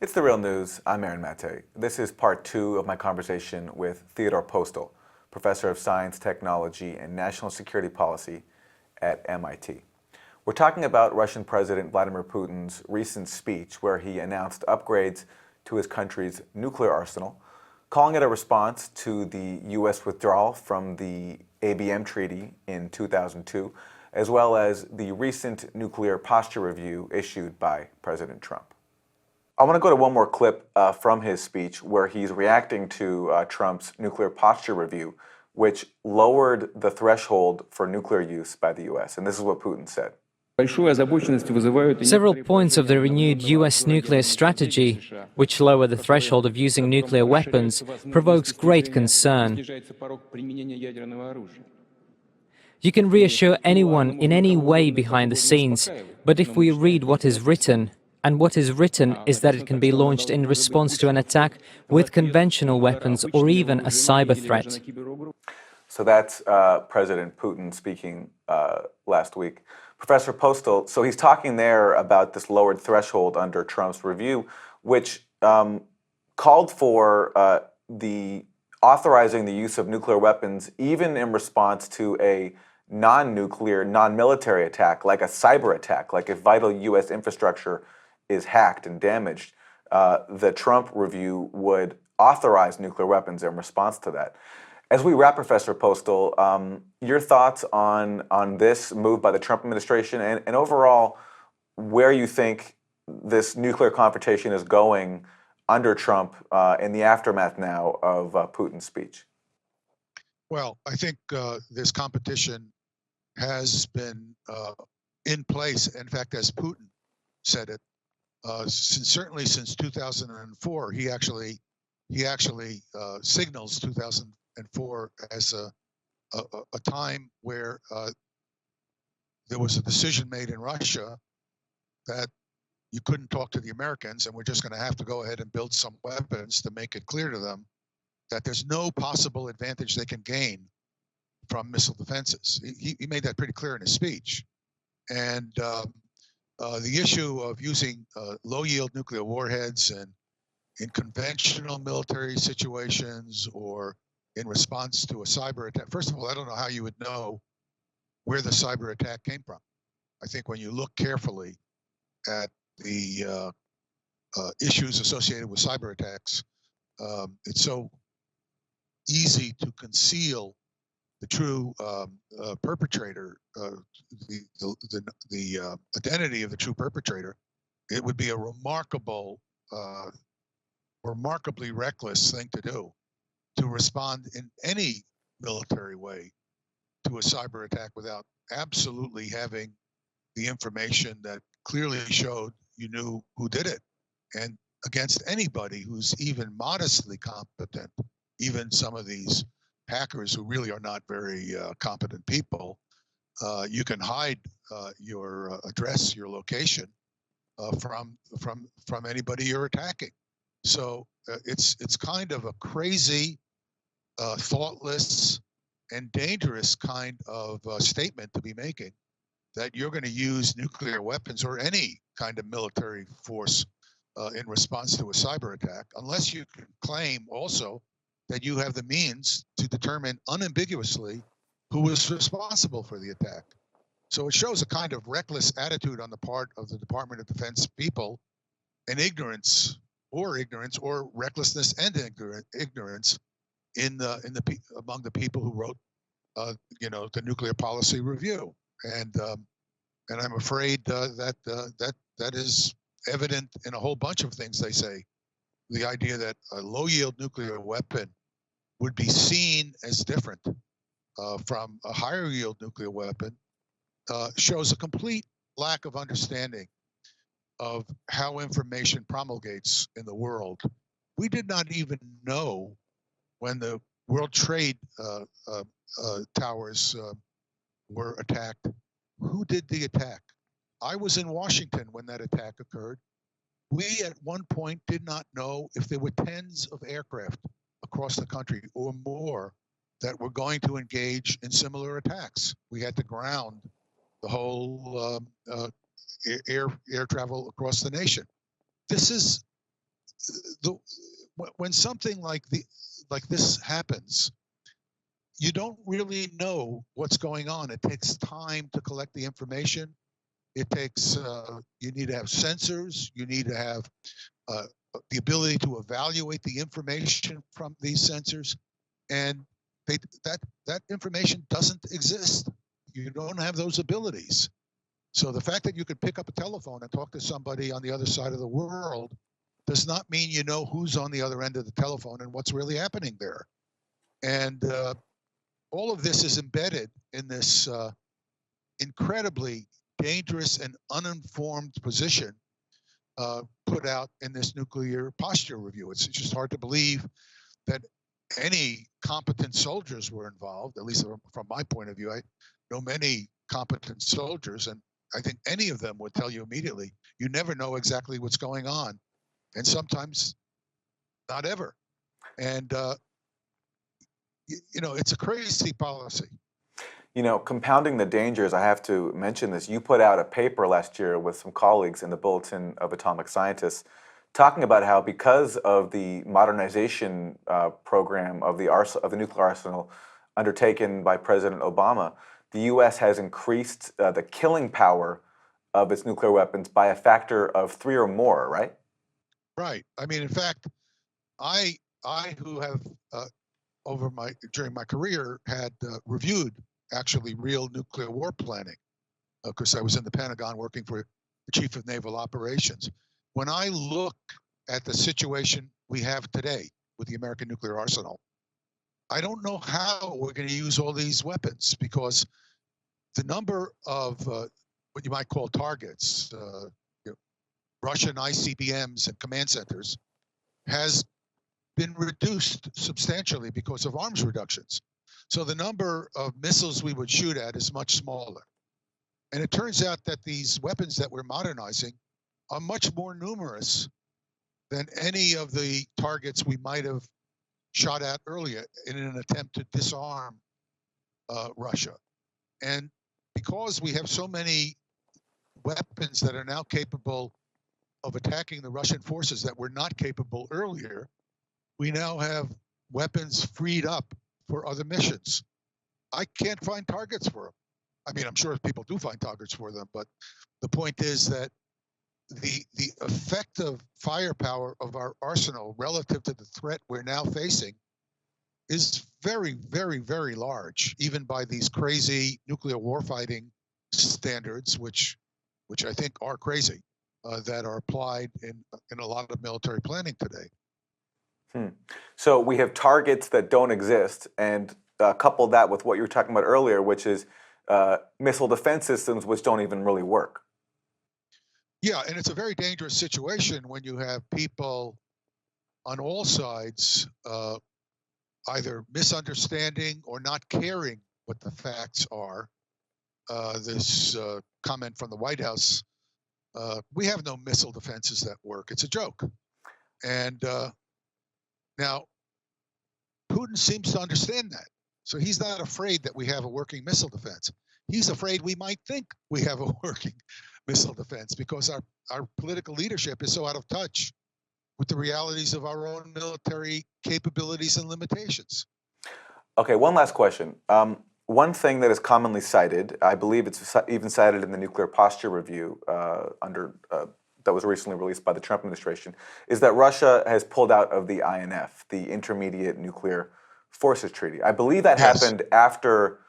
It's The Real News. I'm Aaron Mate. This is part 2 of my conversation with Theodore Postol, Professor of Science, Technology, and National Security Policy at MIT. We're talking about Russian President Vladimir Putin's recent speech where he announced upgrades to his country's nuclear arsenal, calling it a response to the U.S. withdrawal from the ABM Treaty in 2002, as well as the recent nuclear posture review issued by President Trump. I want to go to one more clip from his speech where he's reacting to Trump's nuclear posture review, which lowered the threshold for nuclear use by the U.S. And this is what Putin said. Several points of the renewed U.S. nuclear strategy, which lower the threshold of using nuclear weapons, provokes great concern. You can reassure anyone in any way behind the scenes, but if we read what is written, and what is written is that it can be launched in response to an attack with conventional weapons or even a cyber threat. So that's President Putin speaking last week. Professor Postol, so he's talking there about this lowered threshold under Trump's review, which called for the authorizing the use of nuclear weapons even in response to a non-nuclear, non-military attack, like a cyber attack, like if vital U.S. infrastructure is hacked and damaged, the Trump review would authorize nuclear weapons in response to that. As we wrap, Professor Postol, your thoughts on this move by the Trump administration and overall where you think this nuclear confrontation is going under Trump in the aftermath now of Putin's speech? Well, I think this competition has been in place. In fact, as Putin said it, certainly since 2004, he actually signals 2004 as a time where there was a decision made in Russia that you couldn't talk to the Americans, and we're just going to have to go ahead and build some weapons to make it clear to them that there's no possible advantage they can gain from missile defenses. He made that pretty clear in his speech. And the issue of using low-yield nuclear warheads and in conventional military situations or in response to a cyber attack. First of all, I don't know how you would know where the cyber attack came from. I think when you look carefully at the issues associated with cyber attacks, it's so easy to conceal the true perpetrator, the identity of the true perpetrator. It would be a remarkably reckless thing to do, to respond in any military way to a cyber attack without absolutely having the information that clearly showed you knew who did it, and against anybody who's even modestly competent, even some of these hackers who really are not very competent people. You can hide your address, your location from anybody you're attacking. So it's kind of a crazy, thoughtless, and dangerous kind of statement to be making, that you're going to use nuclear weapons or any kind of military force in response to a cyber attack, unless you can claim also that you have the means to determine unambiguously who was responsible for the attack. So it shows a kind of reckless attitude on the part of the Department of Defense people, and ignorance or recklessness and ignorance among the people who wrote the nuclear policy review. And I'm afraid that is evident in a whole bunch of things they say. The idea that a low-yield nuclear weapon would be seen as different from a higher-yield nuclear weapon shows a complete lack of understanding of how information promulgates in the world. We did not even know when the World Trade Towers were attacked, who did the attack. I was in Washington when that attack occurred. We at one point did not know if there were tens of aircraft across the country or more that were going to engage in similar attacks. We had to ground the whole air travel across the nation. This is the when something like this happens, you don't really know what's going on. It takes time to collect the information. It takes you need to have sensors. You need to have the ability to evaluate the information from these sensors, and that information doesn't exist. You don't have those abilities. So the fact that you could pick up a telephone and talk to somebody on the other side of the world does not mean you know who's on the other end of the telephone and what's really happening there. And all of this is embedded in this incredibly dangerous and uninformed position put out in this nuclear posture review. It's just hard to believe that any competent soldiers were involved, at least from my point of view. I know many competent soldiers, and I think any of them would tell you immediately, you never know exactly what's going on, and sometimes not ever. And, it's a crazy policy. Compounding the dangers, I have to mention this. You put out a paper last year with some colleagues in the Bulletin of Atomic Scientists talking about how because of the modernization program of the nuclear arsenal undertaken by President Obama, the U.S. has increased the killing power of its nuclear weapons by a factor of 3 or more, right? Right. I mean, in fact, I who have during my career had reviewed actually real nuclear war planning, because I was in the Pentagon working for the Chief of Naval Operations. When I look at the situation we have today with the American nuclear arsenal, I don't know how we're going to use all these weapons, because the number of what you might call targets, Russian ICBMs and command centers, has been reduced substantially because of arms reductions. So the number of missiles we would shoot at is much smaller. And it turns out that these weapons that we're modernizing are much more numerous than any of the targets we might have shot at earlier in an attempt to disarm Russia. And because we have so many weapons that are now capable of attacking the Russian forces that were not capable earlier, we now have weapons freed up for other missions. I can't find targets for them. I mean, I'm sure people do find targets for them, but the point is that the effective firepower of our arsenal relative to the threat we're now facing is very, very, very large, even by these crazy nuclear warfighting standards, which I think are crazy, that are applied in a lot of military planning today. So we have targets that don't exist, and couple that with what you were talking about earlier, which is missile defense systems which don't even really work. Yeah, and it's a very dangerous situation when you have people on all sides either misunderstanding or not caring what the facts are. This comment from the White House, we have no missile defenses that work. It's a joke. And now, Putin seems to understand that. So he's not afraid that we have a working missile defense. He's afraid we might think we have a working missile defense, because our political leadership is so out of touch with the realities of our own military capabilities and limitations. Okay, one last question. One thing that is commonly cited, I believe it's even cited in the Nuclear Posture Review that was recently released by the Trump administration, is that Russia has pulled out of the INF, the Intermediate Nuclear Forces Treaty. I believe that happened after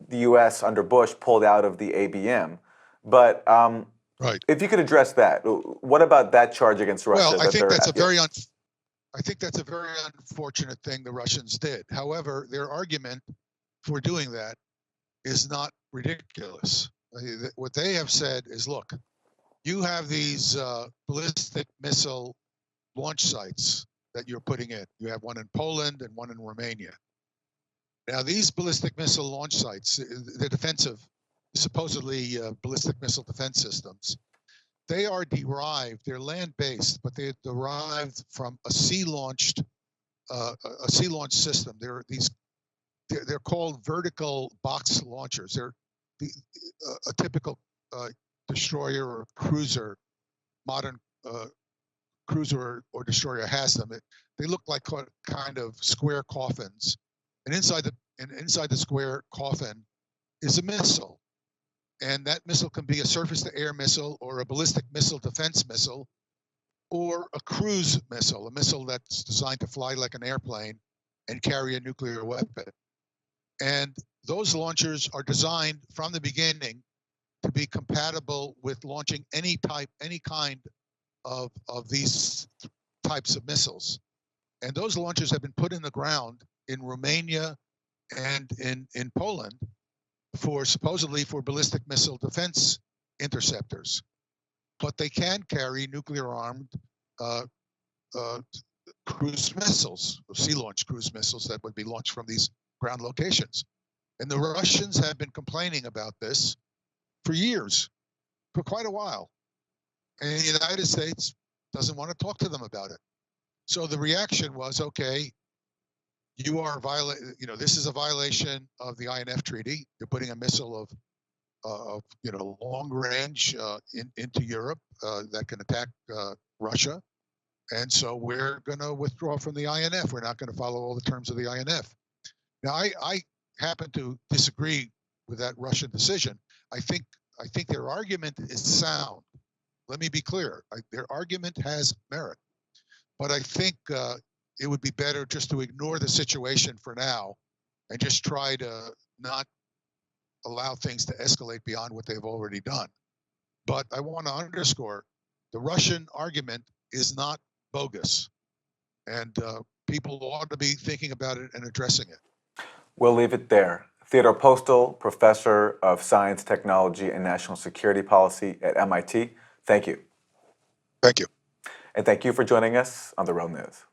the U.S. under Bush pulled out of the ABM. But right. If you could address that, what about that charge against Russia? Well, I think that's a very unfortunate thing the Russians did. However, their argument for doing that is not ridiculous. What they have said is, look, you have these ballistic missile launch sites that you're putting in. You have one in Poland and one in Romania. Now, these ballistic missile launch sites, they're defensive, supposedly ballistic missile defense systems. They are derived, they're land-based, but they're derived from a sea-launched system. They're called vertical box launchers. They're a typical destroyer or cruiser, modern cruiser or destroyer has them. They look like kind of square coffins, and inside the square coffin is a missile, and that missile can be a surface-to-air missile or a ballistic missile defense missile or a cruise missile, a missile that's designed to fly like an airplane and carry a nuclear weapon. And those launchers are designed from the beginning to be compatible with launching any kind of these types of missiles. And those launchers have been put in the ground in Romania and in Poland supposedly for ballistic missile defense interceptors. But they can carry nuclear-armed cruise missiles, sea-launched cruise missiles that would be launched from these ground locations. And the Russians have been complaining about this for years, for quite a while. And the United States doesn't want to talk to them about it. So the reaction was, okay, you are this is a violation of the INF Treaty. You're putting a missile of long range into Europe that can attack Russia. And so we're going to withdraw from the INF. We're not going to follow all the terms of the INF. Now, I happen to disagree with that Russian decision. I think their argument is sound. Let me be clear. Their argument has merit. But I think it would be better just to ignore the situation for now and just try to not allow things to escalate beyond what they've already done. But I want to underscore, the Russian argument is not bogus. And people ought to be thinking about it and addressing it. We'll leave it there. Theodore Postol, Professor of Science, Technology, and National Security Policy at MIT. Thank you. Thank you. And thank you for joining us on The Real News.